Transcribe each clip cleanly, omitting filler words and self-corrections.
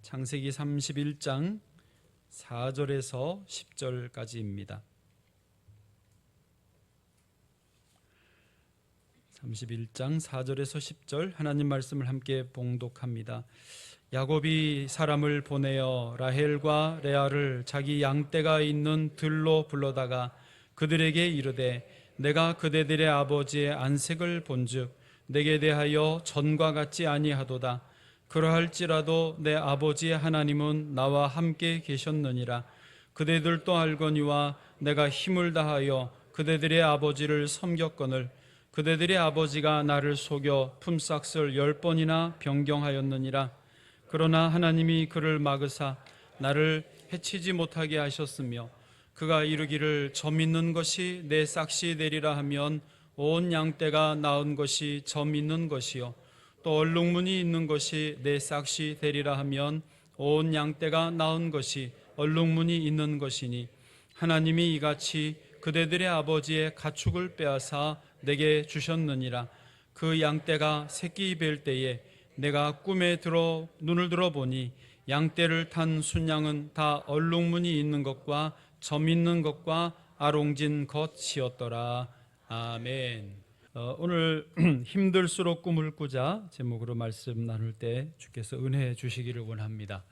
창세기 31장 4절에서 10절까지입니다. 31장 4절에서 10절 하나님 말씀을 함께 봉독합니다. 야곱이 사람을 보내어 라헬과 레아를 자기 양떼가 있는 들로 불러다가 그들에게 이르되 내가 그대들의 아버지의 안색을 본즉 내게 대하여 전과 같지 아니하도다. 그러할지라도 내 아버지의 하나님은 나와 함께 계셨느니라. 그대들도 알거니와 내가 힘을 다하여 그대들의 아버지를 섬겼거늘 그대들의 아버지가 나를 속여 품삯을 10번이나 변경하였느니라. 그러나 하나님이 그를 막으사 나를 해치지 못하게 하셨으며 그가 이르기를 점 있는 것이 내 싹시 되리라 하면 온 양떼가 낳은 것이 점 있는 것이요 또 얼룩무늬 있는 것이 내 싹시 되리라 하면 온 양떼가 낳은 것이 얼룩무늬 있는 것이니 하나님이 이같이 그대들의 아버지의 가축을 빼앗아 내게 주셨느니라. 그 양떼가 새끼 뵐 때에 내가 꿈에 들어 눈을 들어보니 양떼를 탄 순양은 다 얼룩무늬 있는 것과 점 있는 것과 아롱진 것이었더라. 아멘. 오늘 힘들수록 꿈을 꾸자 제목으로 말씀 나눌 때 주께서 은혜 주시기를 원합니다.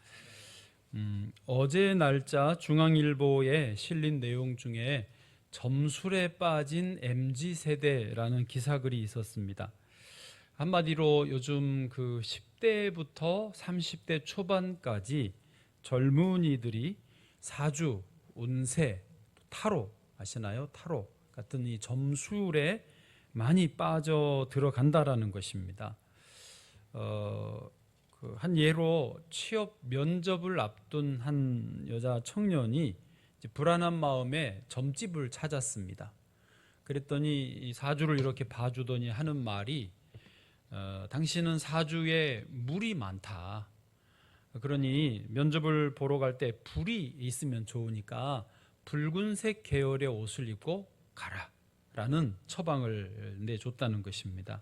어제 날짜 중앙일보에 실린 내용 중에 점술에 빠진 MZ세대라는 기사글이 있었습니다. 한마디로 요즘 그 10대부터 30대 초반까지 젊은이들이 사주, 운세, 타로 아시나요? 타로 같은 이 점술에 많이 빠져 들어간다라는 것입니다. 한 예로 취업 면접을 앞둔 한 여자 청년이 불안한 마음에 점집을 찾았습니다. 그랬더니 이 사주를 이렇게 봐주더니 하는 말이 당신은 사주에 물이 많다. 그러니 면접을 보러 갈 때 불이 있으면 좋으니까 붉은색 계열의 옷을 입고 가라 라는 처방을 내줬다는 것입니다.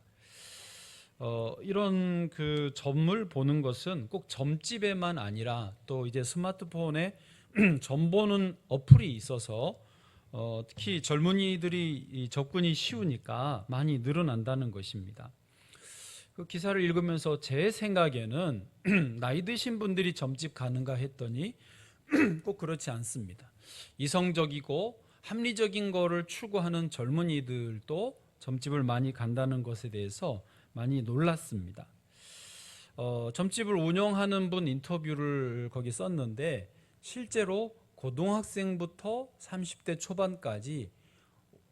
이런 그 점을 보는 것은 꼭 점집에만 아니라 또 이제 스마트폰에 점 보는 어플이 있어서 특히 젊은이들이 접근이 쉬우니까 많이 늘어난다는 것입니다. 그 기사를 읽으면서 제 생각에는 나이 드신 분들이 점집 가는가 했더니 꼭 그렇지 않습니다. 이성적이고 합리적인 거를 추구하는 젊은이들도 점집을 많이 간다는 것에 대해서 많이 놀랐습니다. 점집을 운영하는 분 인터뷰를 거기 썼는데 실제로 고등학생부터 30대 초반까지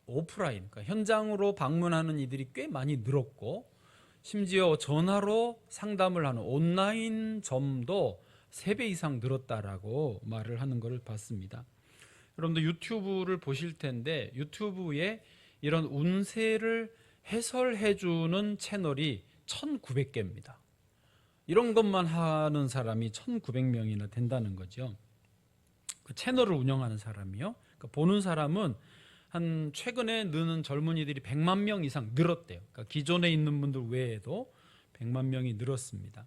오프라인, 그러니까 현장으로 방문하는 이들이 꽤 많이 늘었고 심지어 전화로 상담을 하는 온라인 점도 3배 이상 늘었다라고 말을 하는 것을 봤습니다. 여러분들 유튜브를 보실 텐데 유튜브에 이런 운세를 해설해 주는 채널이 1900개입니다. 이런 것만 하는 사람이 1900명이나 된다는 거죠. 그 채널을 운영하는 사람이요. 그러니까 보는 사람은 한 최근에 느는 젊은이들이 100만 명 이상 늘었대요. 그러니까 기존에 있는 분들 외에도 100만 명이 늘었습니다.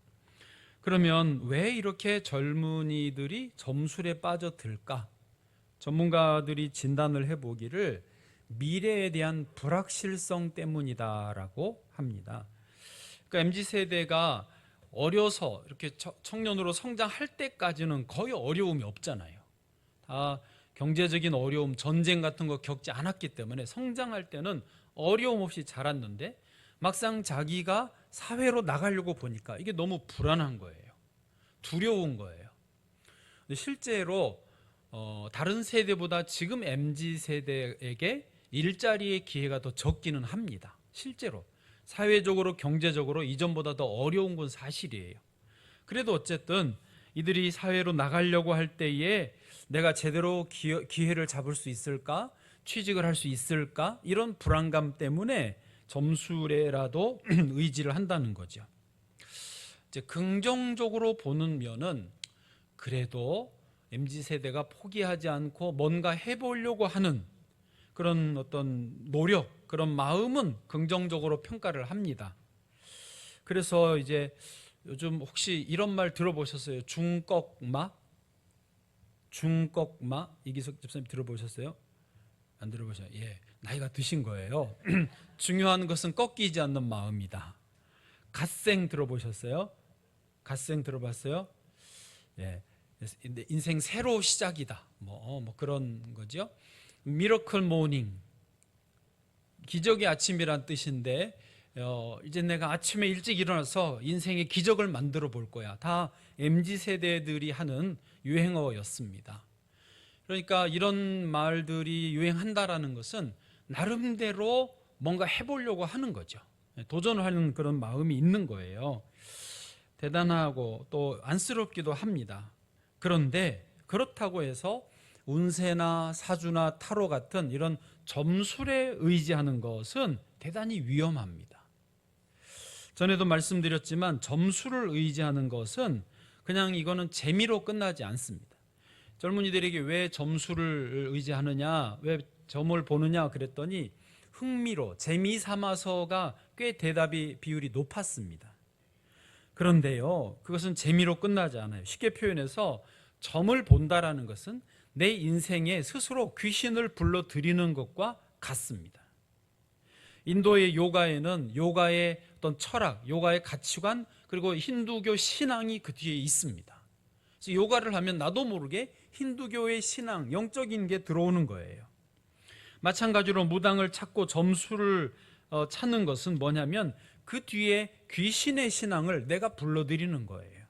그러면 왜 이렇게 젊은이들이 점술에 빠져들까? 전문가들이 진단을 해보기를 미래에 대한 불확실성 때문이다라고 합니다. 그러니까 MZ세대가 어려서 이렇게 청년으로 성장할 때까지는 거의 어려움이 없잖아요. 다 경제적인 어려움, 전쟁 같은 거 겪지 않았기 때문에 성장할 때는 어려움 없이 자랐는데 막상 자기가 사회로 나가려고 보니까 이게 너무 불안한 거예요. 두려운 거예요. 근데 실제로 다른 세대보다 지금 MZ세대에게 일자리의 기회가 더 적기는 합니다. 실제로 사회적으로 경제적으로 이전보다 더 어려운 건 사실이에요. 그래도 어쨌든 이들이 사회로 나가려고 할 때에 내가 제대로 기회를 잡을 수 있을까? 취직을 할 수 있을까? 이런 불안감 때문에 점술에라도 의지를 한다는 거죠. 이제 긍정적으로 보는 면은 그래도 MZ세대가 포기하지 않고 뭔가 해보려고 하는 그런 어떤 노력, 그런 마음은 긍정적으로 평가를 합니다. 그래서 이제 요즘 혹시 이런 말 들어보셨어요? 중꺾마? 중꺾마? 이기석 집사님 들어보셨어요? 안 들어보셨어요? 예, 나이가 드신 거예요. 중요한 것은 꺾이지 않는 마음이다. 갓생 들어보셨어요? 갓생 들어봤어요? 예, 인생 새로 시작이다. 뭐 그런 거죠. 미러클 모닝, 기적의 아침이란 뜻인데 이제 내가 아침에 일찍 일어나서 인생의 기적을 만들어 볼 거야. 다 MZ 세대들이 하는 유행어였습니다. 그러니까 이런 말들이 유행한다라는 것은 나름대로 뭔가 해보려고 하는 거죠. 도전을 하는 그런 마음이 있는 거예요. 대단하고 또 안쓰럽기도 합니다. 그런데 그렇다고 해서 운세나 사주나 타로 같은 이런 점술에 의지하는 것은 대단히 위험합니다. 전에도 말씀드렸지만 점수를 의지하는 것은 그냥 이거는 재미로 끝나지 않습니다. 젊은이들에게 왜 점수를 의지하느냐, 왜 점을 보느냐 그랬더니 흥미로 재미 삼아서가 꽤 대답이 비율이 높았습니다. 그런데요, 그것은 재미로 끝나지 않아요. 쉽게 표현해서 점을 본다라는 것은 내 인생에 스스로 귀신을 불러들이는 것과 같습니다. 인도의 요가에는 요가의 어떤 철학, 요가의 가치관, 그리고 힌두교 신앙이 그 뒤에 있습니다. 그래서 요가를 하면 나도 모르게 힌두교의 신앙, 영적인 게 들어오는 거예요. 마찬가지로 무당을 찾고 점수를 찾는 것은 뭐냐면 그 뒤에 귀신의 신앙을 내가 불러들이는 거예요.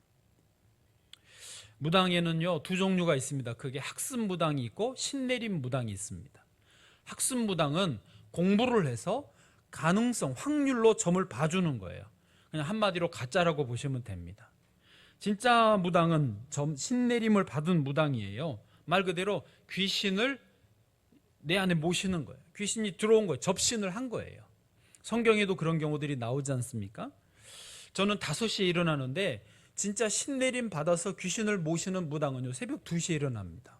무당에는요, 두 종류가 있습니다. 그게 학습 무당이 있고 신내림 무당이 있습니다. 학습 무당은 공부를 해서 가능성, 확률로 점을 봐주는 거예요. 그냥 한마디로 가짜라고 보시면 됩니다. 진짜 무당은 신내림을 받은 무당이에요. 말 그대로 귀신을 내 안에 모시는 거예요. 귀신이 들어온 거예요. 접신을 한 거예요. 성경에도 그런 경우들이 나오지 않습니까? 저는 5시에 일어나는데 진짜 신내림 받아서 귀신을 모시는 무당은요, 새벽 2시에 일어납니다.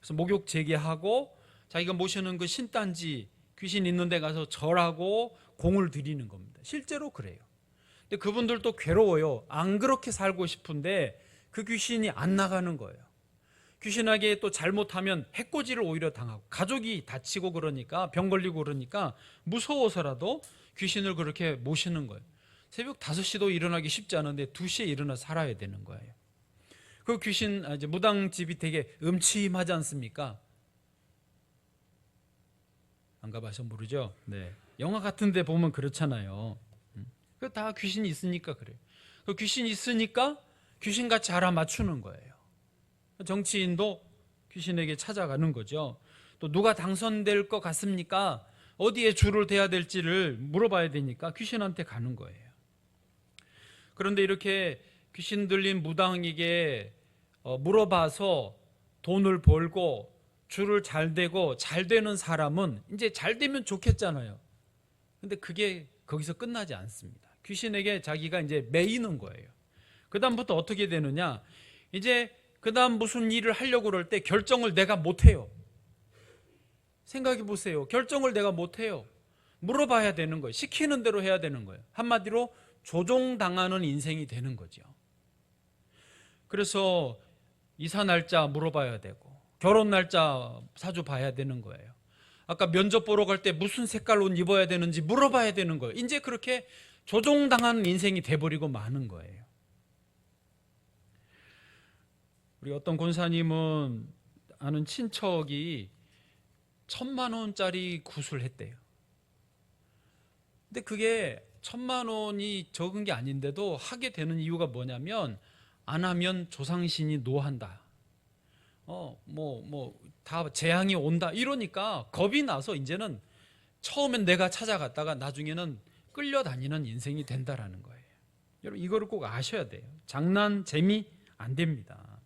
그래서 목욕 재개하고 자기가 모시는 그 신단지 귀신 있는 데 가서 절하고 공을 드리는 겁니다. 실제로 그래요. 근데 그분들도 괴로워요. 안 그렇게 살고 싶은데 그 귀신이 안 나가는 거예요. 귀신에게 또 잘못하면 해코지를 오히려 당하고 가족이 다치고 그러니까 병 걸리고 그러니까 무서워서라도 귀신을 그렇게 모시는 거예요. 새벽 5시도 일어나기 쉽지 않은데 2시에 일어나 살아야 되는 거예요. 그 귀신, 이제 무당집이 되게 음침하지 않습니까? 안 가봐서 모르죠? 네. 영화 같은 데 보면 그렇잖아요. 그 다 귀신이 있으니까 그래요. 그 귀신이 있으니까 귀신같이 알아맞추는 거예요. 정치인도 귀신에게 찾아가는 거죠. 또 누가 당선될 것 같습니까? 어디에 줄을 대야 될지를 물어봐야 되니까 귀신한테 가는 거예요. 그런데 이렇게 귀신 들린 무당에게 물어봐서 돈을 벌고 줄을 잘 대고 잘 되는 사람은 이제 잘 되면 좋겠잖아요. 근데 그게 거기서 끝나지 않습니다. 귀신에게 자기가 이제 매이는 거예요. 그 다음부터 어떻게 되느냐, 이제 그 다음 무슨 일을 하려고 그럴 때 결정을 내가 못해요. 생각해 보세요. 결정을 내가 못해요. 물어봐야 되는 거예요. 시키는 대로 해야 되는 거예요. 한마디로 조종당하는 인생이 되는 거죠. 그래서 이사 날짜 물어봐야 되고 결혼 날짜 사주 봐야 되는 거예요. 아까 면접 보러 갈 때 무슨 색깔 옷 입어야 되는지 물어봐야 되는 거예요. 이제 그렇게 조종당하는 인생이 돼버리고 마는 거예요. 우리 어떤 권사님은 아는 친척이 1,000만 원짜리 굿을 했대요. 근데 그게 1,000만 원이 적은 게 아닌데도 하게 되는 이유가 뭐냐면 안 하면 조상신이 노한다. 다 재앙이 온다. 이러니까 겁이 나서 이제는 처음엔 내가 찾아갔다가 나중에는 끌려다니는 인생이 된다라는 거예요. 여러분 이거를 꼭 아셔야 돼요. 장난, 재미 안 됩니다.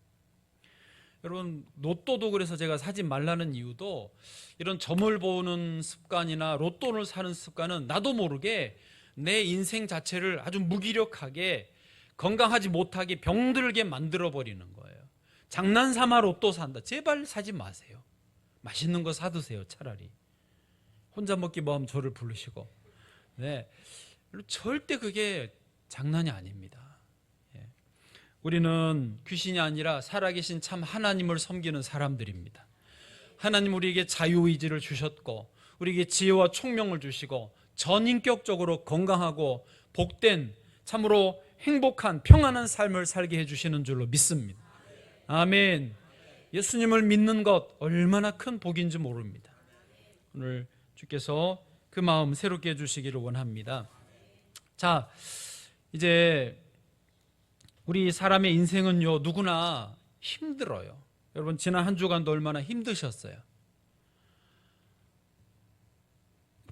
여러분 로또도 그래서 제가 사지 말라는 이유도 이런 점을 보는 습관이나 로또를 사는 습관은 나도 모르게 내 인생 자체를 아주 무기력하게 건강하지 못하게 병들게 만들어버리는 거예요. 장난삼아 로또 산다. 제발 사지 마세요. 맛있는 거 사드세요. 차라리. 혼자 먹기 뭐하면 저를 부르시고. 네, 절대 그게 장난이 아닙니다. 우리는 귀신이 아니라 살아계신 참 하나님을 섬기는 사람들입니다. 하나님 우리에게 자유의지를 주셨고 우리에게 지혜와 총명을 주시고 전인격적으로 건강하고 복된 참으로 행복한 평안한 삶을 살게 해주시는 줄로 믿습니다. 아멘. 예수님을 믿는 것 얼마나 큰 복인지 모릅니다. 오늘 주께서 그 마음 새롭게 해주시기를 원합니다. 자, 이제 우리 사람의 인생은요 누구나 힘들어요. 여러분 지난 한 주간도 얼마나 힘드셨어요.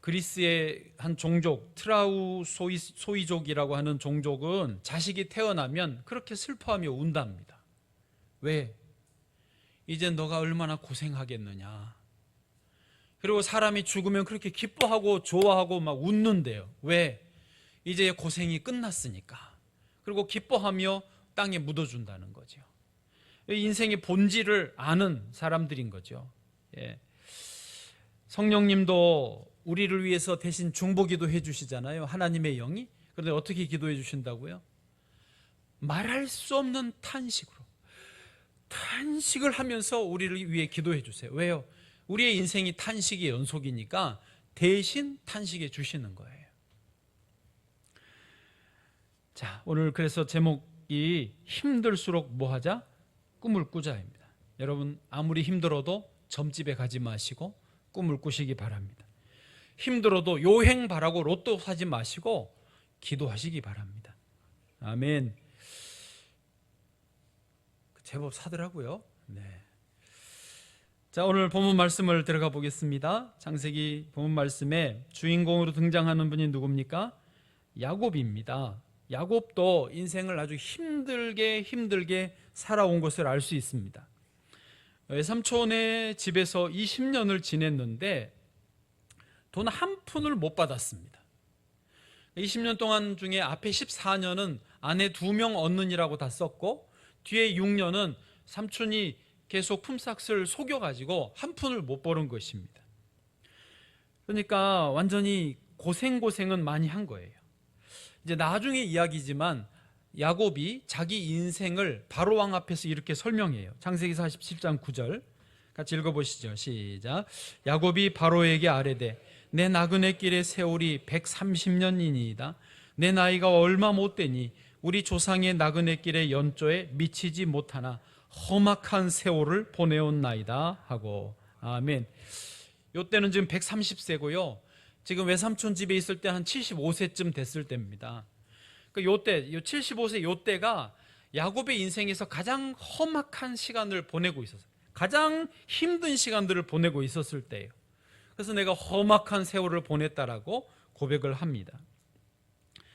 그리스의 한 종족 트라우소이족이라고 하는 종족은 자식이 태어나면 그렇게 슬퍼하며 운답니다. 왜? 이제 너가 얼마나 고생하겠느냐. 그리고 사람이 죽으면 그렇게 기뻐하고 좋아하고 막 웃는데요. 왜? 이제 고생이 끝났으니까. 그리고 기뻐하며 땅에 묻어준다는 거죠. 인생의 본질을 아는 사람들인 거죠. 예. 성령님도 우리를 위해서 대신 중보기도 해주시잖아요. 하나님의 영이. 그런데 어떻게 기도해 주신다고요? 말할 수 없는 탄식을 하면서 우리를 위해 기도해 주세요. 왜요? 우리의 인생이 탄식의 연속이니까 대신 탄식해 주시는 거예요. 자, 오늘 그래서 제목이 힘들수록 뭐 하자? 꿈을 꾸자입니다. 여러분 아무리 힘들어도 점집에 가지 마시고 꿈을 꾸시기 바랍니다. 힘들어도 요행 바라고 로또 사지 마시고 기도하시기 바랍니다. 아멘. 제법 사더라고요. 네. 자, 오늘 본문 말씀을 들어가 보겠습니다. 창세기 본문 말씀에 주인공으로 등장하는 분이 누굽니까? 야곱입니다. 야곱도 인생을 아주 힘들게 살아온 것을 알 수 있습니다. 외삼촌의 집에서 20년을 지냈는데 돈 한 푼을 못 받았습니다. 20년 동안 중에 앞에 14년은 아내 2명 얻느니라고 다 썼고 뒤에 6년은 삼촌이 계속 품삯을 속여가지고 한 푼을 못 버는 것입니다. 그러니까 완전히 고생은 많이 한 거예요. 이제 나중에 이야기지만 야곱이 자기 인생을 바로왕 앞에서 이렇게 설명해요. 창세기 47장 9절 같이 읽어보시죠. 시작. 야곱이 바로에게 아뢰되 내 나그네 길의 세월이 130년이니이다. 내 나이가 얼마 못 되니 우리 조상의 나그네 길의 연조에 미치지 못하나 험악한 세월을 보내온나이다 하고. 아멘. 요때는 지금 130세고요 지금 외삼촌 집에 있을 때 한 75세쯤 됐을 때입니다. 요때, 요 75세 요때가 야곱의 인생에서 가장 험악한 시간을 보내고 있었어요. 가장 힘든 시간들을 보내고 있었을 때예요. 그래서 내가 험악한 세월을 보냈다라고 고백을 합니다.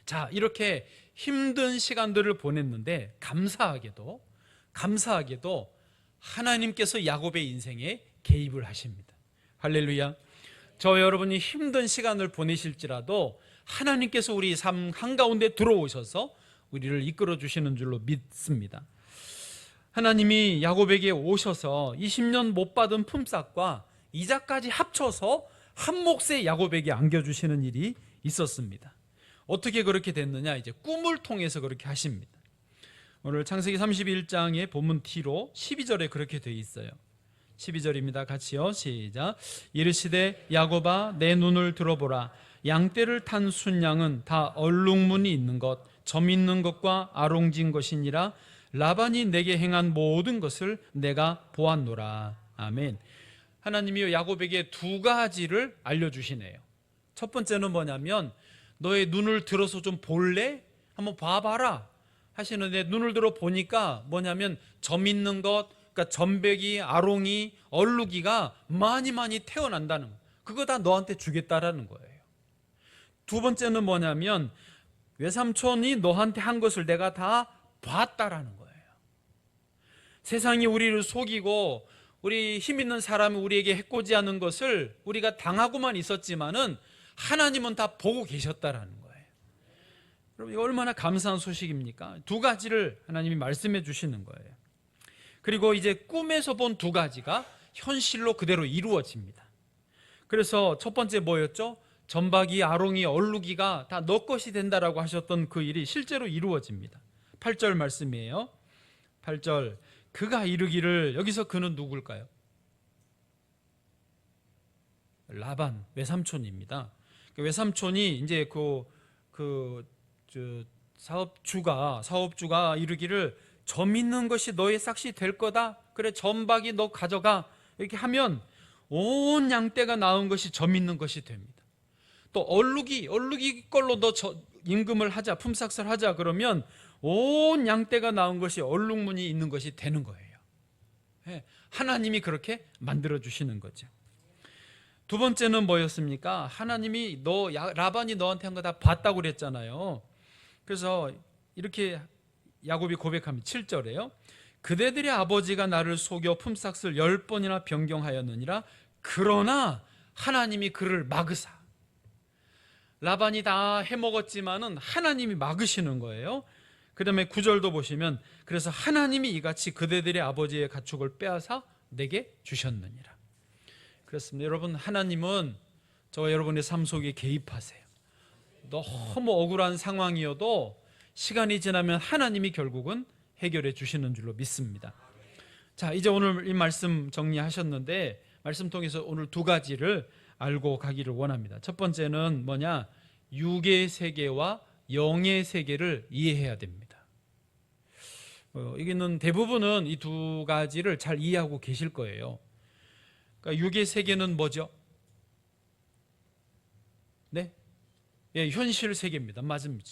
자, 이렇게 힘든 시간들을 보냈는데 감사하게도 하나님께서 야곱의 인생에 개입을 하십니다. 할렐루야. 저와 여러분이 힘든 시간을 보내실지라도 하나님께서 우리 삶 한가운데 들어오셔서 우리를 이끌어 주시는 줄로 믿습니다. 하나님이 야곱에게 오셔서 20년 못 받은 품삯과 이자까지 합쳐서 한 몫에 야곱에게 안겨주시는 일이 있었습니다. 어떻게 그렇게 됐느냐? 이제 꿈을 통해서 그렇게 하십니다. 오늘 창세기 31장의 본문 T로 12절에 그렇게 되어 있어요. 12절입니다. 같이요. 시작. 이르시되 야곱아 내 눈을 들어보라. 양떼를 탄 순양은 다 얼룩무늬 있는 것, 점 있는 것과 아롱진 것이니라. 라반이 내게 행한 모든 것을 내가 보았노라. 아멘. 하나님이 야곱에게 두 가지를 알려주시네요. 첫 번째는 뭐냐면 너의 눈을 들어서 좀 볼래? 한번 봐봐라 하시는데 눈을 들어 보니까 뭐냐면 점 있는 것, 그러니까 점백이, 아롱이, 얼룩이가 많이 태어난다는 거. 그거 다 너한테 주겠다라는 거예요. 두 번째는 뭐냐면 외삼촌이 너한테 한 것을 내가 다 봤다라는 거예요. 세상이 우리를 속이고 우리 힘 있는 사람이 우리에게 해코지하는 것을 우리가 당하고만 있었지만은 하나님은 다 보고 계셨다라는 거예요. 여러분, 이거 얼마나 감사한 소식입니까? 두 가지를 하나님이 말씀해 주시는 거예요. 그리고 이제 꿈에서 본 두 가지가 현실로 그대로 이루어집니다. 그래서 첫 번째 뭐였죠? 점박이, 아롱이, 얼룩이가 다 너 것이 된다라고 하셨던 그 일이 실제로 이루어집니다. 8절 말씀이에요. 8절 그가 이르기를, 여기서 그는 누굴까요? 라반 외삼촌입니다. 외삼촌이 이제 사업주가 이르기를 점 있는 것이 너의 싹시 될 거다. 그래 점박이 너 가져가. 이렇게 하면 온 양떼가 낳은 것이 점 있는 것이 됩니다. 또 얼룩이 걸로 너 임금을 하자, 품삯을 하자 그러면 온 양떼가 낳은 것이 얼룩무늬 있는 것이 되는 거예요. 하나님이 그렇게 만들어 주시는 거죠. 두 번째는 뭐였습니까? 하나님이 라반이 너한테 한 거 다 봤다고 그랬잖아요. 그래서 이렇게 야곱이 고백합니다. 7절에요. 그대들의 아버지가 나를 속여 품삯을 10번이나 변경하였느니라. 그러나 하나님이 그를 막으사. 라반이 다 해먹었지만은 하나님이 막으시는 거예요. 그 다음에 9절도 보시면 그래서 하나님이 이같이 그대들의 아버지의 가축을 빼앗아 내게 주셨느니라. 그렇습니다. 여러분, 하나님은 저와 여러분의 삶 속에 개입하세요. 너무 억울한 상황이어도 시간이 지나면 하나님이 결국은 해결해 주시는 줄로 믿습니다. 자, 이제 오늘 이 말씀 정리하셨는데 말씀 통해서 오늘 두 가지를 알고 가기를 원합니다. 첫 번째는 뭐냐? 육의 세계와 영의 세계를 이해해야 됩니다. 여기는 대부분은 이 두 가지를 잘 이해하고 계실 거예요. 그러니까 육의 세계는 뭐죠? 네? 예, 현실 세계입니다. 맞습니다.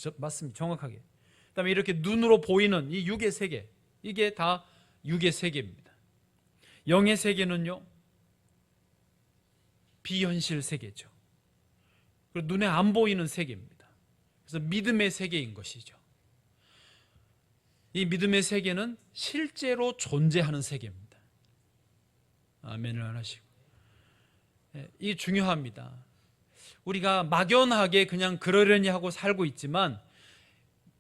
정확하게. 그다음에 이렇게 눈으로 보이는 이 육의 세계, 이게 다 육의 세계입니다. 영의 세계는요, 비현실 세계죠. 그리고 눈에 안 보이는 세계입니다. 그래서 믿음의 세계인 것이죠. 이 믿음의 세계는 실제로 존재하는 세계입니다. 아멘을 안 하시고. 이 중요합니다. 우리가 막연하게 그냥 그러려니 하고 살고 있지만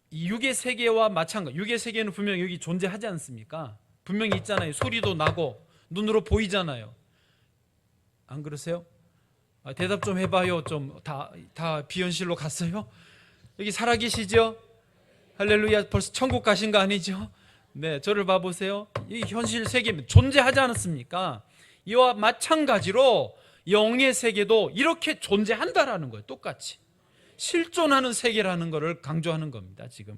이 육의 세계와 마찬가지. 육의 세계는 분명히 여기 존재하지 않습니까? 분명히 있잖아요. 소리도 나고 눈으로 보이잖아요. 안 그러세요? 대답 좀 해봐요. 좀 다 비현실로 갔어요? 여기 살아계시죠? 할렐루야. 벌써 천국 가신 거 아니죠? 네, 저를 봐보세요. 이 현실 세계 존재하지 않았습니까? 이와 마찬가지로 영의 세계도 이렇게 존재한다라는 거예요. 똑같이 실존하는 세계라는 것을 강조하는 겁니다. 지금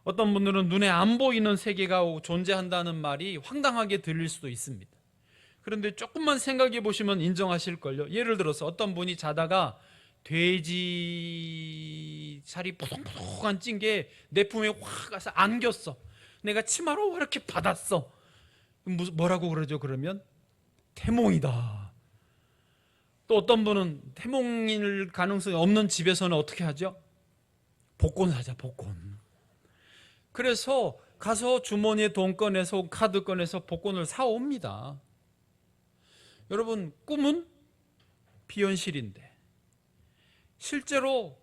어떤 분들은 눈에 안 보이는 세계가 존재한다는 말이 황당하게 들릴 수도 있습니다. 그런데 조금만 생각해 보시면 인정하실걸요. 예를 들어서 어떤 분이 자다가 돼지 살이 포동포동한 찐 게 내 품에 확 가서 안겼어. 내가 치마로 이렇게 받았어. 뭐라고 그러죠? 그러면 태몽이다. 또 어떤 분은 태몽일 가능성이 없는 집에서는 어떻게 하죠? 복권 사자, 복권. 그래서 가서 주머니에 돈 꺼내서 카드 꺼내서 복권을 사옵니다. 여러분, 꿈은 비현실인데 실제로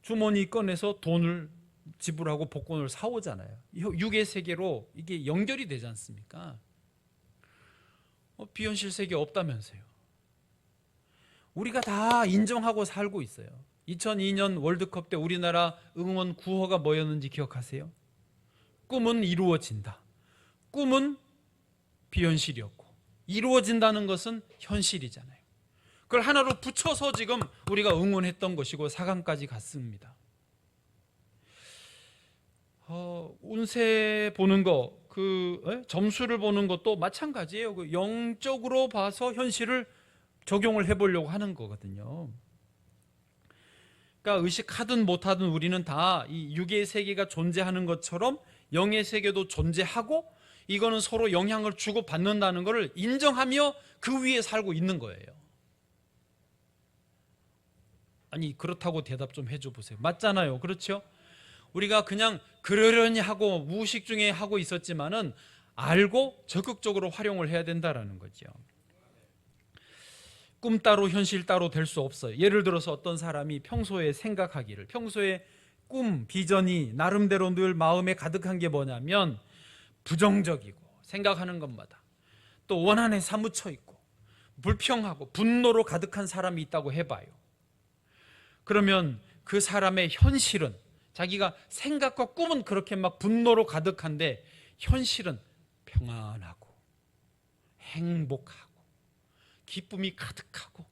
주머니 꺼내서 돈을 지불하고 복권을 사오잖아요. 육의 세계로 이게 연결이 되지 않습니까? 비현실 세계 없다면서요. 우리가 다 인정하고 살고 있어요. 2002년 월드컵 때 우리나라 응원 구호가 뭐였는지 기억하세요? 꿈은 이루어진다. 꿈은 비현실이었고 이루어진다는 것은 현실이잖아요. 그걸 하나로 붙여서 지금 우리가 응원했던 것이고 4강까지 갔습니다. 운세 보는 거, 점수를 보는 것도 마찬가지예요. 영적으로 봐서 현실을 적용을 해보려고 하는 거거든요. 그러니까 의식하든 못하든 우리는 다 이 육의 세계가 존재하는 것처럼 영의 세계도 존재하고 이거는 서로 영향을 주고 받는다는 것을 인정하며 그 위에 살고 있는 거예요. 아니, 그렇다고 대답 좀 해줘 보세요. 맞잖아요. 그렇죠? 우리가 그냥 그러려니 하고 무의식 중에 하고 있었지만은 알고 적극적으로 활용을 해야 된다라는 거죠. 꿈 따로 현실 따로 될 수 없어요. 예를 들어서 어떤 사람이 평소에 생각하기를, 평소에 꿈, 비전이 나름대로 늘 마음에 가득한 게 뭐냐면 부정적이고 생각하는 것마다 또 원한에 사무쳐 있고 불평하고 분노로 가득한 사람이 있다고 해봐요. 그러면 그 사람의 현실은 자기가 생각과 꿈은 그렇게 막 분노로 가득한데 현실은 평안하고 행복하고 기쁨이 가득하고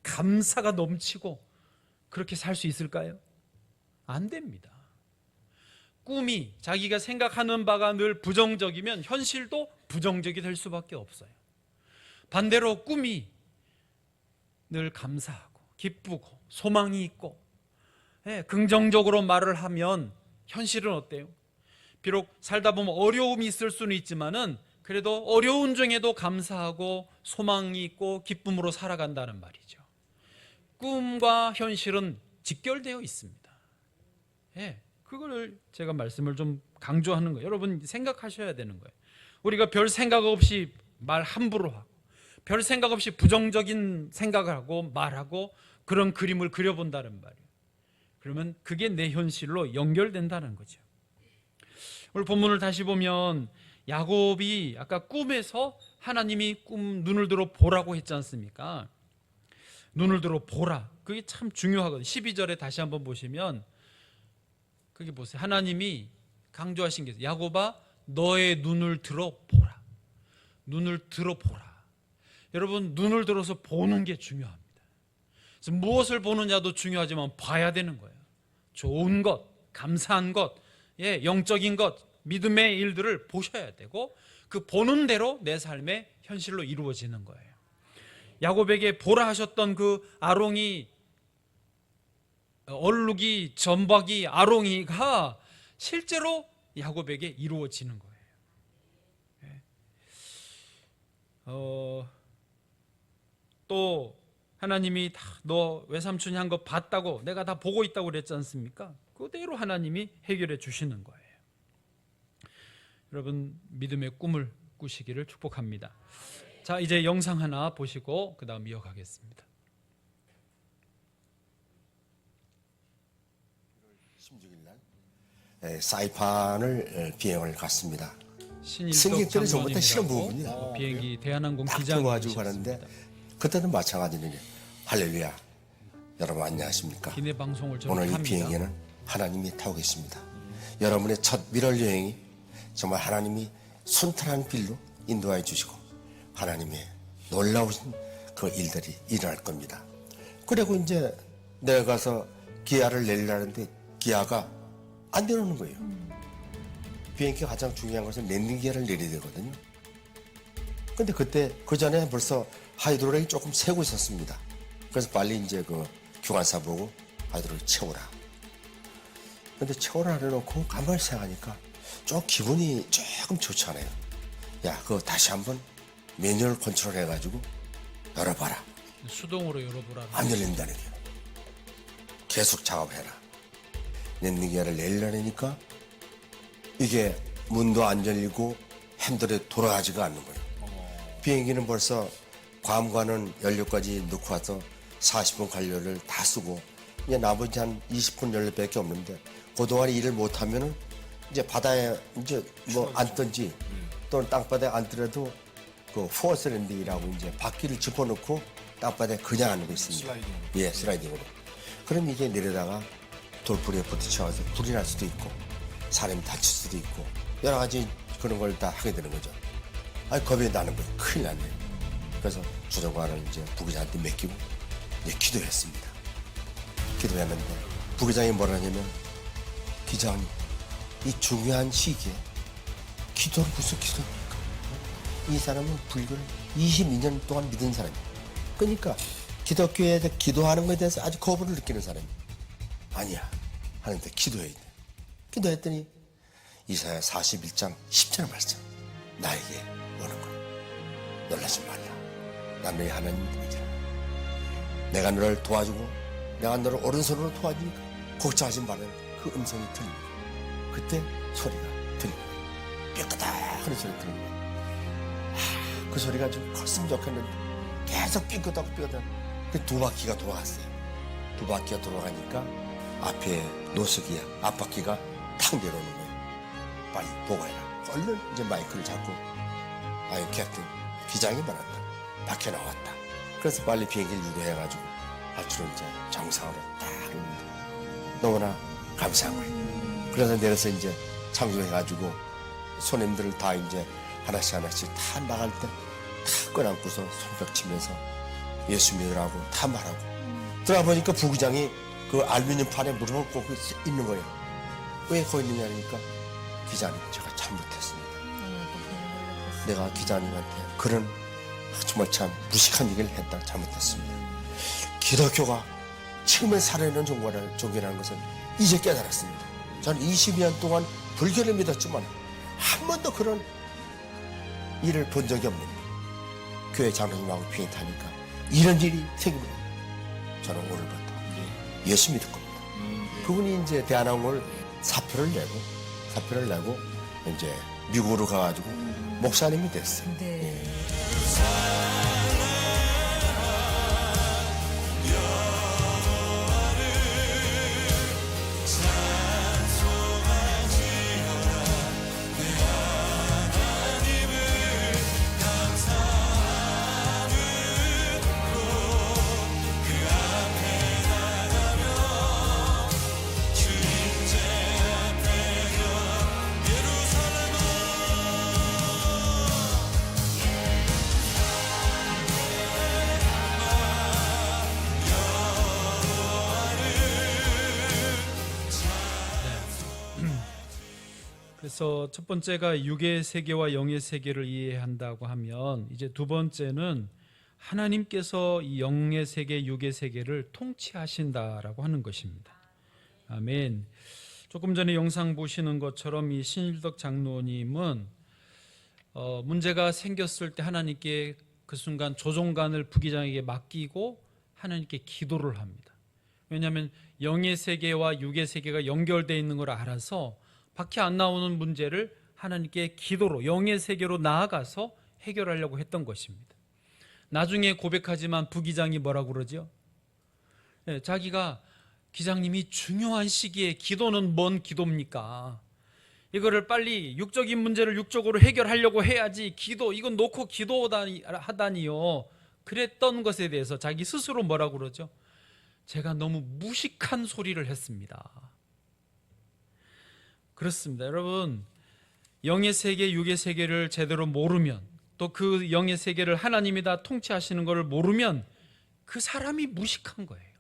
감사가 넘치고 그렇게 살 수 있을까요? 안 됩니다. 꿈이 자기가 생각하는 바가 늘 부정적이면 현실도 부정적이 될 수밖에 없어요. 반대로 꿈이 늘 감사하고 기쁘고 소망이 있고 긍정적으로 말을 하면 현실은 어때요? 비록 살다 보면 어려움이 있을 수는 있지만은 그래도 어려운 중에도 감사하고 소망이 있고 기쁨으로 살아간다는 말이죠. 꿈과 현실은 직결되어 있습니다. 그걸 제가 말씀을 좀 강조하는 거예요. 여러분 생각하셔야 되는 거예요. 우리가 별 생각 없이 말 함부로 하고 별 생각 없이 부정적인 생각을 하고 말하고 그런 그림을 그려본다는 말이에요. 그러면 그게 내 현실로 연결된다는 거죠. 오늘 본문을 다시 보면 야곱이 아까 꿈에서 하나님이 눈을 들어 보라고 했지 않습니까? 눈을 들어 보라. 그게 참 중요하거든요. 12절에 다시 한번 보시면 그게 보세요. 하나님이 강조하신 게 있어요. 야곱아 너의 눈을 들어 보라. 눈을 들어 보라. 여러분 눈을 들어서 보는 게 중요합니다. 그래서 무엇을 보느냐도 중요하지만 봐야 되는 거예요. 좋은 것, 감사한 것, 영적인 것, 믿음의 일들을 보셔야 되고 그 보는 대로 내 삶의 현실로 이루어지는 거예요. 야곱에게 보라 하셨던 그 아롱이 얼룩이 점박이 아롱이가 실제로 야곱에게 이루어지는 거예요. 또 하나님이 다 너 외삼촌이 한 거 봤다고 내가 다 보고 있다고 그랬지 않습니까? 그대로 하나님이 해결해 주시는 거예요. 여러분 믿음의 꿈을 꾸시기를 축복합니다. 자, 이제 영상 하나 보시고 그 다음 이어가겠습니다. 16일 날 사이판을 비행을 갔습니다. 신일덕 승객들이 전부 다 실험 장로님이라고 부분이야. 비행기 대한항공 딱 기장이 들어가지고 가는데 그때도 마찬가지는 할렐루야. 여러분 안녕하십니까? 기내 방송을 오늘 이 합니다. 비행기는 하나님이 타고 계십니다. 여러분의 첫 미럴 여행이 정말 하나님이 순탄한 길로 인도해 주시고 하나님의 놀라우신 그 일들이 일어날 겁니다. 그리고 이제 내가 가서 기아를 내리려는데 기아가 안 내려오는 거예요. 비행기가 가장 중요한 것은 랜딩 기아를 내려야 되거든요. 근데 그때 그 전에 벌써 하이드로릭이 조금 새고 있었습니다. 그래서 빨리 이제 그 교관사 보고 하이드로릭 채우라. 근데 채우라 해놓고 가만히 생각하니까 좀 기분이 조금 좋지 않아요. 야, 그거 다시 한번 매뉴얼 컨트롤 해가지고 열어봐라. 수동으로 열어보라. 안 열린다는 거예요. 계속 작업해라. 랜딩 기아를 내리려니까 이게 문도 안 열리고 핸들에 돌아가지가 않는 거예요. 비행기는 벌써 괌과는 연료까지 넣고 와서 40분 관료를 다 쓰고 이제 나머지 한 20분 연료밖에 없는데 그동안 일을 못하면은 이제 바다에 이제 뭐 앉든지 또는 땅바닥에 앉더라도 그 포어스 랜딩이라고 이제 바퀴를 짚어놓고 땅바닥에 그냥 앉고 있습니다. 슬라이딩으로. 그럼 이게 내려다가 돌부리에 부딪혀서 불이 날 수도 있고 사람이 다칠 수도 있고 여러 가지 그런 걸 다 하게 되는 거죠. 겁이 나는 거예요. 큰일 났네요. 그래서 주정관을 이제 부기장한테 맡기고 이제 기도했습니다. 기도했는데 부기장이 뭐라 하냐면 기장님 이 중요한 시기에 기도를 무슨 기도입니까? 이 사람은 불교를 22년 동안 믿은 사람이에요. 그러니까 기독교에 기도하는 것에 대해서 아주 거부를 느끼는 사람이에요. 아니야 하는데 기도해야 돼. 기도했더니 이사야 41장 10절 말씀 나에게 오는 거야. 놀라지 말라. 난 너희 하나님이잖아. 내가 너를 도와주고 내가 너를 오른손으로 도와주니까 걱정하지 말라는 그 음성이 들리고 그때 소리가 들리고 삐끗하는 소리 들리는 거야. 그 소리가 좀 컸으면 좋겠는데 계속 삐끗하고 그 두 바퀴가 돌아갔어요. 두 바퀴가 돌아가니까 앞에 노석이야 앞바퀴가 탁 내려오는 거예요. 빨리 보고해라. 얼른 이제 마이크를 잡고 아유 캡틴 기장이 말한다. 밖에 나왔다. 그래서 빨리 비행기를 유도해가지고 앞으로 이제 정상으로 딱 하는데 너무나 감사한 거예요. 그래서 내려서 이제 창조해가지고 손님들을 다 이제 하나씩 다 나갈 때 다 꺼안고서 손뼉 치면서 예수 믿으라고 다 말하고 들어가 보니까 부기장이 그 알루미늄 판에 무릎을 꿇고 있는 거예요. 왜 거기 있느냐 하니까 기자님 제가 잘못했습니다. 내가 기자님한테 그런 정말 참 무식한 얘기를 했다 잘못했습니다. 기독교가 처음에 살아있는 종교라는 것은 이제 깨달았습니다. 저는 22년 동안 불교를 믿었지만 한 번도 그런 일을 본 적이 없는 교회 장로님하고 비행 타니까 이런 일이 생깁니다. 저는 오늘부터 예수 믿을 겁니다. 그분이 이제 대한항공을 사표를 내고 이제 미국으로 가가지고 목사님이 됐어요. 네. 그래서 첫 번째가 육의 세계와 영의 세계를 이해한다고 하면 이제 두 번째는 하나님께서 이 영의 세계, 육의 세계를 통치하신다라고 하는 것입니다. 아멘. 조금 전에 영상 보시는 것처럼 이 신일덕 장로님은 문제가 생겼을 때 하나님께 그 순간 조종관을 부기장에게 맡기고 하나님께 기도를 합니다. 왜냐하면 영의 세계와 육의 세계가 연결되어 있는 걸 알아서 밖에 안 나오는 문제를 하나님께 기도로 영의 세계로 나아가서 해결하려고 했던 것입니다. 나중에 고백하지만 부기장이 뭐라고 그러죠? 자기가 기장님이 중요한 시기에 기도는 뭔 기도입니까? 이거를 빨리 육적인 문제를 육적으로 해결하려고 해야지 기도 이건 놓고 기도하다니요. 그랬던 것에 대해서 자기 스스로 뭐라고 그러죠? 제가 너무 무식한 소리를 했습니다. 그렇습니다. 여러분, 영의 세계, 육의 세계를 제대로 모르면 또 그 영의 세계를 하나님이 다 통치하시는 것을 모르면 그 사람이 무식한 거예요.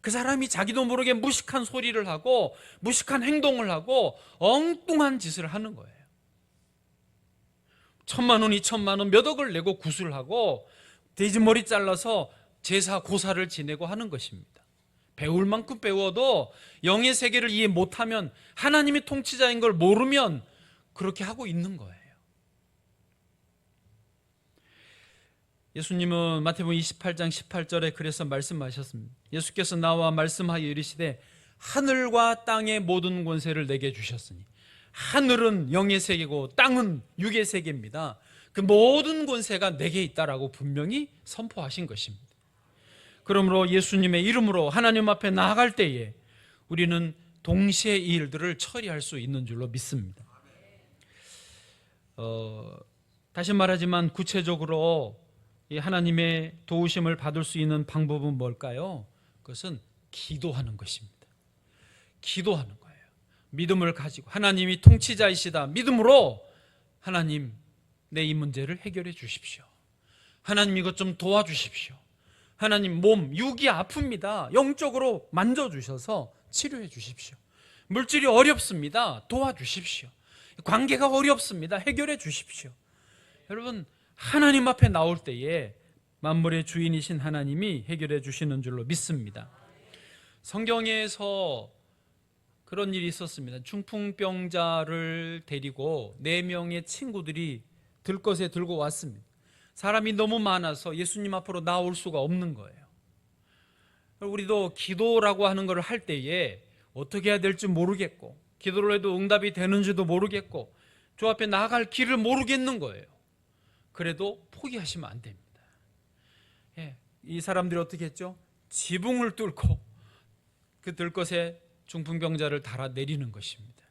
그 사람이 자기도 모르게 무식한 소리를 하고 무식한 행동을 하고 엉뚱한 짓을 하는 거예요. 1,000만 원, 2,000만 원 몇 억을 내고 구슬을 하고 돼지머리 잘라서 제사 고사를 지내고 하는 것입니다. 배울 만큼 배워도 영의 세계를 이해 못하면 하나님이 통치자인 걸 모르면 그렇게 하고 있는 거예요. 예수님은 마태복음 28장 18절에 그래서 말씀하셨습니다. 예수께서 나와 말씀하여 이르시되 하늘과 땅의 모든 권세를 내게 주셨으니 하늘은 영의 세계고 땅은 육의 세계입니다. 그 모든 권세가 내게 있다라고 분명히 선포하신 것입니다. 그러므로 예수님의 이름으로 하나님 앞에 나아갈 때에 우리는 동시에 이 일들을 처리할 수 있는 줄로 믿습니다. 다시 말하지만 구체적으로 이 하나님의 도우심을 받을 수 있는 방법은 뭘까요? 그것은 기도하는 것입니다. 기도하는 거예요. 믿음을 가지고 하나님이 통치자이시다 믿음으로 하나님 내 이 문제를 해결해 주십시오. 하나님 이것 좀 도와주십시오. 하나님 몸, 육이 아픕니다. 영적으로 만져주셔서 치료해 주십시오. 물질이 어렵습니다. 도와주십시오. 관계가 어렵습니다. 해결해 주십시오. 여러분 하나님 앞에 나올 때에 만물의 주인이신 하나님이 해결해 주시는 줄로 믿습니다. 성경에서 그런 일이 있었습니다. 중풍병자를 데리고 4명의 친구들이 들것에 들고 왔습니다. 사람이 너무 많아서 예수님 앞으로 나올 수가 없는 거예요. 우리도 기도라고 하는 걸 할 때에 어떻게 해야 될지 모르겠고 기도를 해도 응답이 되는지도 모르겠고 주 앞에 나아갈 길을 모르겠는 거예요. 그래도 포기하시면 안 됩니다. 이 사람들이 어떻게 했죠? 지붕을 뚫고 그 들것에 중풍병자를 달아 내리는 것입니다.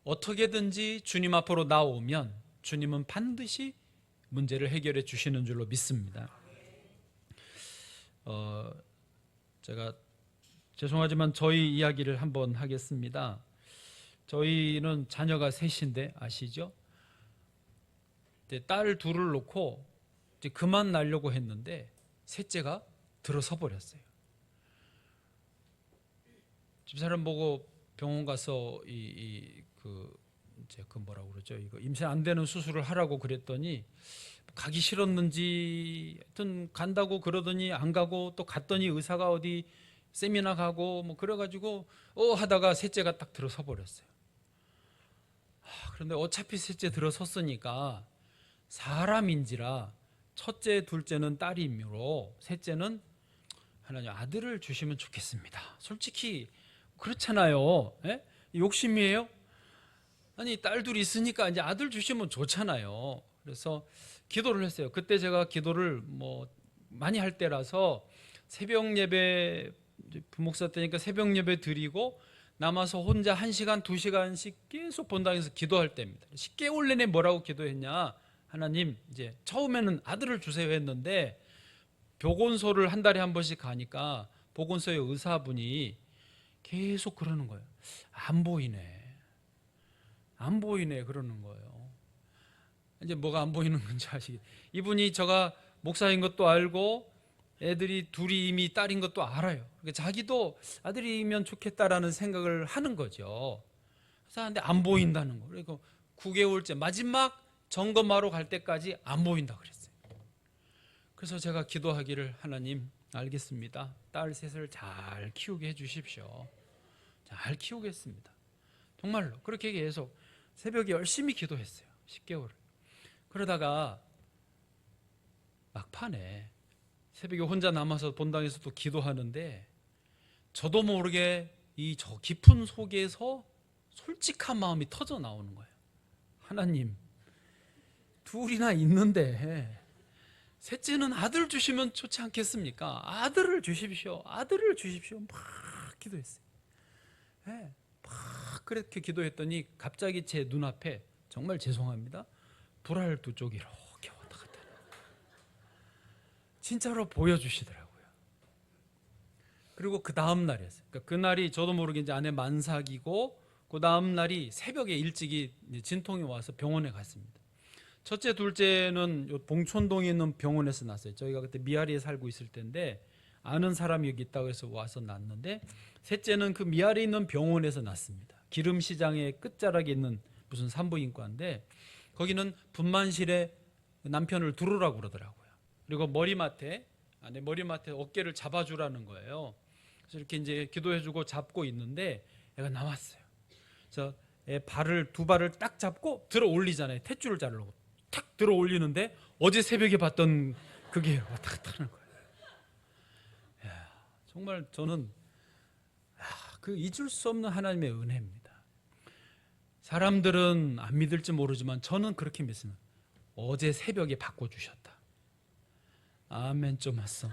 어떻게든지 주님 앞으로 나오면 주님은 반드시 문제를 해결해 주시는 줄로 믿습니다. 제가 죄송하지만 저희 이야기를 한번 하겠습니다. 저희는 자녀가 셋인데 아시죠? 이제 딸 둘을 놓고 이제 그만 나려고 했는데 셋째가 들어서 버렸어요. 집사람 보고 병원 가서 이제 그 뭐라고 그러죠? 이거 임신 안 되는 수술을 하라고 그랬더니 가기 싫었는지 하여튼 간다고 그러더니 안 가고 또 갔더니 의사가 어디 세미나 가고 뭐 그래가지고 하다가 셋째가 딱 들어서 버렸어요. 그런데 어차피 셋째 들어섰으니까 사람인지라 첫째 둘째는 딸이므로 셋째는 하나님 아들을 주시면 좋겠습니다. 솔직히 그렇잖아요. 예? 욕심이에요? 아니 딸 둘이 있으니까 이제 아들 주시면 좋잖아요. 그래서 기도를 했어요. 그때 제가 기도를 뭐 많이 할 때라서 새벽 예배 부목사 때니까 새벽 예배 드리고 남아서 혼자 1시간 2시간씩 계속 본당에서 기도할 때입니다. 10개월 내내 뭐라고 기도했냐? 하나님 이제 처음에는 아들을 주세요 했는데 보건소를 한 달에 한 번씩 가니까 보건소의 의사분이 계속 그러는 거예요. 안 보이네 그러는 거예요. 이제 뭐가 안 보이는 건지 아시겠죠? 이분이 제가 목사인 것도 알고 애들이 둘이 이미 딸인 것도 알아요. 그러니까 자기도 아들이면 좋겠다라는 생각을 하는 거죠. 그래서 근데 안 보인다는 거. 그리고 9개월째 마지막 점검하러 갈 때까지 안 보인다 그랬어요. 그래서 제가 기도하기를 하나님 알겠습니다. 딸 셋을 잘 키우게 해주십시오. 잘 키우겠습니다. 정말로 그렇게 계속 새벽에 열심히 기도했어요. 10개월을. 그러다가 막판에 새벽에 혼자 남아서 본당에서 또 기도하는데 저도 모르게 이 저 깊은 속에서 솔직한 마음이 터져 나오는 거예요. 하나님 둘이나 있는데 셋째는 아들 주시면 좋지 않겠습니까? 아들을 주십시오. 아들을 주십시오. 막 기도했어요. 네, 막 그렇게 기도했더니 갑자기 제 눈앞에 정말 죄송합니다. 불알 두 쪽이 이렇게 왔다 갔다 진짜로 보여주시더라고요. 그리고 그 다음 날이었어요. 그러니까 그날이 저도 모르게 이제 아내 만삭이고 그 다음 날이 새벽에 일찍이 진통이 와서 병원에 갔습니다. 첫째, 둘째는 봉천동에 있는 병원에서 났어요. 저희가 그때 미아리에 살고 있을 때인데 아는 사람이 여기 있다고 해서 와서 났는데 셋째는 그 미아리에 있는 병원에서 났습니다. 기름시장의 끝자락에 있는 무슨 산부인과인데 거기는 분만실에 남편을 두르라고 그러더라고요. 그리고 머리맡에 어깨를 잡아주라는 거예요. 그래서 이렇게 이제 기도해주고 잡고 있는데 애가 나왔어요. 그래서 애 두 발을 딱 잡고 들어 올리잖아요. 탯줄을 자르려고 탁 들어 올리는데 어제 새벽에 봤던 그게 왔다 갔다 하는 거예요. 정말 저는 그 잊을 수 없는 하나님의 은혜입니다. 사람들은 안 믿을지 모르지만 저는 그렇게 믿습니다. 어제 새벽에 바꿔주셨다. 아멘 좀 왔어.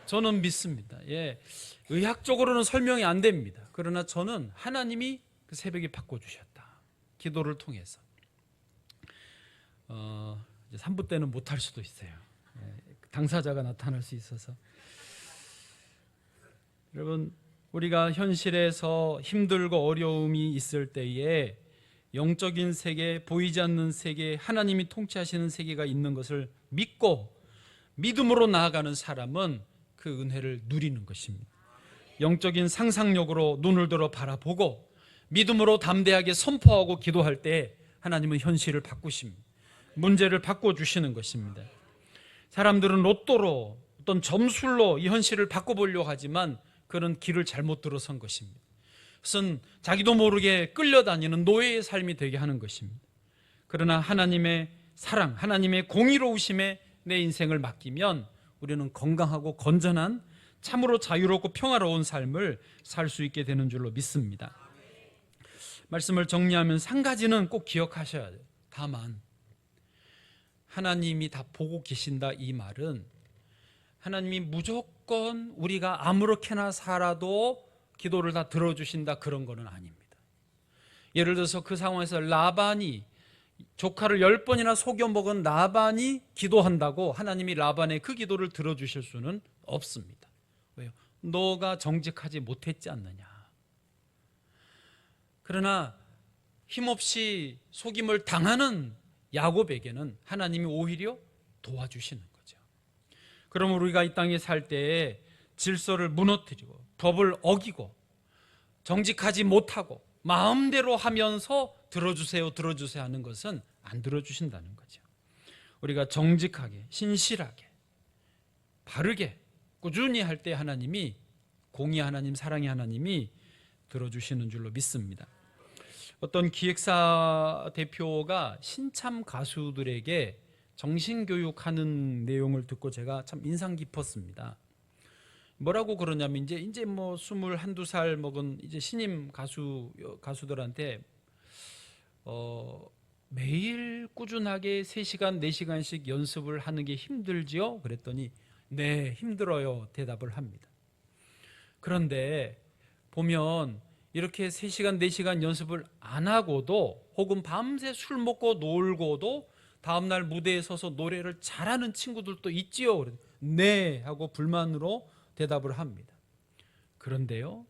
저는 믿습니다. 예, 의학적으로는 설명이 안 됩니다. 그러나 저는 하나님이 그 새벽에 바꿔주셨다. 기도를 통해서. 이제 3부 때는 못할 수도 있어요. 예, 당사자가 나타날 수 있어서. 여러분 우리가 현실에서 힘들고 어려움이 있을 때에 영적인 세계, 보이지 않는 세계, 하나님이 통치하시는 세계가 있는 것을 믿고 믿음으로 나아가는 사람은 그 은혜를 누리는 것입니다. 영적인 상상력으로 눈을 들어 바라보고 믿음으로 담대하게 선포하고 기도할 때 하나님은 현실을 바꾸십니다. 문제를 바꿔주시는 것입니다. 사람들은 로또로 어떤 점술로 이 현실을 바꿔보려고 하지만 그런 길을 잘못 들어선 것입니다. 그것은 자기도 모르게 끌려다니는 노예의 삶이 되게 하는 것입니다. 그러나 하나님의 사랑, 하나님의 공의로우심에 내 인생을 맡기면 우리는 건강하고 건전한 참으로 자유롭고 평화로운 삶을 살 수 있게 되는 줄로 믿습니다. 말씀을 정리하면 3가지는 꼭 기억하셔야 돼요. 다만 하나님이 다 보고 계신다 이 말은 하나님이 무조건 우리가 아무렇게나 살아도 기도를 다 들어주신다 그런 거는 아닙니다. 예를 들어서 그 상황에서 라반이 조카를 10번이나 속여먹은 라반이 기도한다고 하나님이 라반의 그 기도를 들어주실 수는 없습니다. 왜요? 너가 정직하지 못했지 않느냐. 그러나 힘없이 속임을 당하는 야곱에게는 하나님이 오히려 도와주시는 거죠. 그럼 우리가 이 땅에 살 때에 질서를 무너뜨리고 법을 어기고 정직하지 못하고 마음대로 하면서 들어주세요 하는 것은 안 들어주신다는 거죠. 우리가 정직하게 신실하게 바르게 꾸준히 할 때 하나님이, 공의 하나님, 사랑의 하나님이 들어주시는 줄로 믿습니다. 어떤 기획사 대표가 신참 가수들에게 정신교육하는 내용을 듣고 제가 참 인상 깊었습니다. 뭐라고 그러냐면 이제 뭐 21, 22살 먹은 이제 신임 가수들한테 매일 꾸준하게 3시간, 4시간씩 연습을 하는 게 힘들지요? 그랬더니 네, 힘들어요. 대답을 합니다. 그런데 보면 이렇게 3시간, 4시간 연습을 안 하고도 혹은 밤새 술 먹고 놀고도 다음날 무대에 서서 노래를 잘하는 친구들도 있지요. 네 하고 불만으로 대답을 합니다. 그런데요,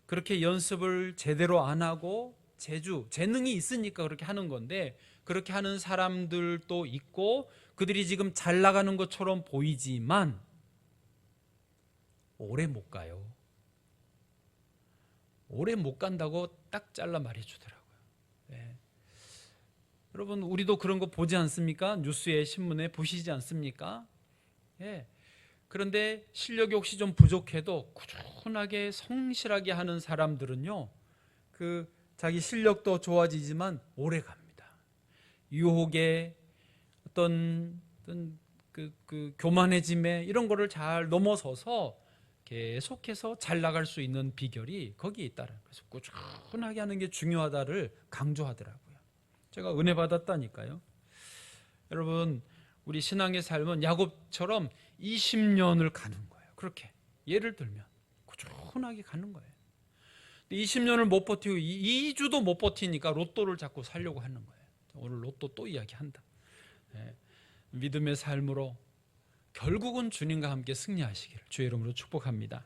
그렇게 연습을 제대로 안 하고 재능이 있으니까 그렇게 하는 건데, 그렇게 하는 사람들도 있고 그들이 지금 잘 나가는 것처럼 보이지만 오래 못 가요. 오래 못 간다고 딱 잘라 말해주더라고요. 네. 여러분, 우리도 그런 거 보지 않습니까? 뉴스에, 신문에 보시지 않습니까? 예. 그런데 실력이 혹시 좀 부족해도 꾸준하게 성실하게 하는 사람들은요, 그 자기 실력도 좋아지지만 오래 갑니다. 유혹에 어떤 그 교만해짐에 이런 거를 잘 넘어서서 계속해서 잘 나갈 수 있는 비결이 거기에 있다는 거예요. 그래서 꾸준하게 하는 게 중요하다를 강조하더라고요. 제가 은혜 받았다니까요. 여러분, 우리 신앙의 삶은 야곱처럼 20년을 가는 거예요. 그렇게 예를 들면 꾸준하게 가는 거예요. 20년을 못 버티고 2주도 못 버티니까 로또를 자꾸 사려고 하는 거예요. 오늘 로또 또 이야기한다. 네. 믿음의 삶으로 결국은 주님과 함께 승리하시기를 주의 이름으로 축복합니다.